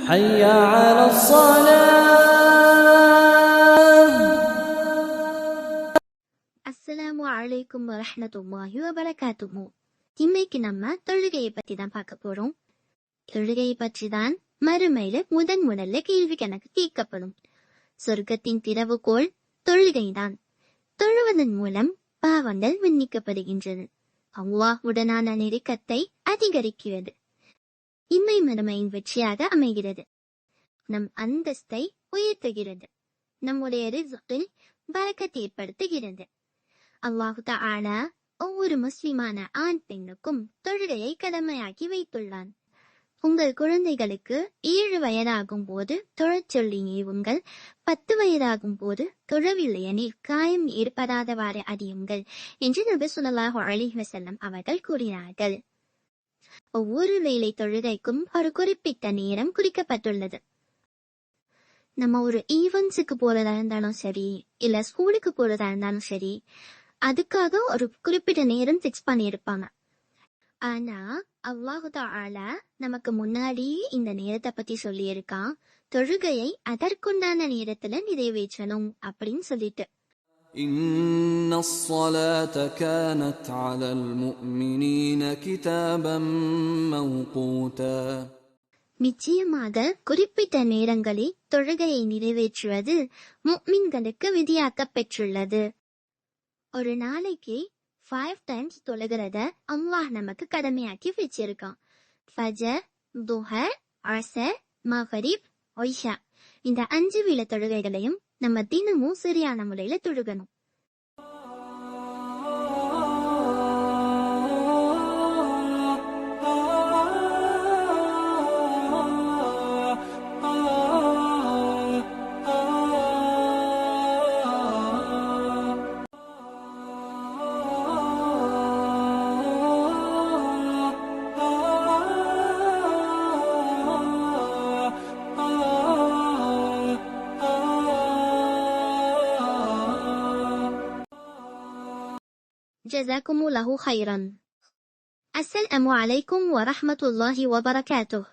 حي على الصلاة. அஸ்ஸலாமு அலைக்கும் வரஹ்மத்துல்லாஹி வபரகாத்துஹு. இன்னைக்கு நம்ம தொழுகையை பத்தி தான் பார்க்க போறோம். தொழுகையை பற்றி தான் மறுமையில முதல்ல கேள்வி கணக்கு கேட்கப்படும். சொர்க்கத்தின் திறவுகோல் தொழுகைதான். தொழுவதன் மூலம் பாவங்கள் மன்னிக்கப்படுகின்றது. அல்லாஹ்வுடனான நெருக்கத்தை அதிகரிக்கிறது. இம்மை மறுமையின் வெற்றியாக அமைகிறது. நம் அந்தஸ்தை உயர்த்துகிறது. நம்முடைய ரிஸ்கில் பரக்கத் ஏற்படுத்துகிறது. அல்லாஹு தஆலா ஒவ்வொரு முஸ்லிமான ஆண் பெண்ணுக்கும் தொழுகையை கடமையாக்கி வைத்துள்ளான். உங்கள் குழந்தைகளுக்கு 7 வயதாகும் போது தொழச் சொல்லி ஏவுங்கள். 10 வயதாகும் போது தொழவில்லை எனில் காயம் ஏற்படாதவாறு அறியுங்கள் என்று நபி ஸல்லல்லாஹு அலைஹி வஸல்லம் அவர்கள் கூறினார்கள். ஒவ்வொரு வேளை தொழுகைக்கும் ஒரு குறிப்பிட்ட நேரம் குறிக்கப்பட்டுள்ளது. நம்ம ஒரு ஈவென்ட்ஸுக்கு போறதா இருந்தாலும் சரி, இல்ல ஸ்கூலுக்கு போறதா இருந்தாலும் சரி, அதுக்காக ஒரு குறிப்பிட்ட நேரம் ஃபிக்ஸ் பண்ணியிருப்பாங்க. ஆனா அல்லாஹு தஆலா நமக்கு முன்னாடியே இந்த நேரத்தை பத்தி சொல்லியிருக்கான். தொழுகையை அதற்குண்டான நேரத்துல நிறைவேற்றணும் அப்படின்னு சொல்லிட்டு. إن الصلاة كانت على المؤمنين كتابا موقوتا. நிச்சயமாக குறிப்பிட்ட நேரங்களில் தொழுகையை நிறைவேற்றுவது முஃமின்களுக்கு விதியாக்கப் பெற்றுள்ளது. ஒரு நாளைக்கு 5 டைம்ஸ் தொழுகிறத அல்லாஹ் நமக்கு கடமையாக்கி வச்சிருக்கான். ஃபஜர், துஹர், அஸர், மக்ரிப், இஷா இந்த 5 வேளை தொழுகைகளையும் நம்ம தினமும் சரியான முறையில தொழுகணும். ஜஸாக்குமுல்லாஹு கைரன். அஸ்ஸலாமு அலைக்கும் வரஹ்மத்துல்லாஹி வபரகாத்துஹு.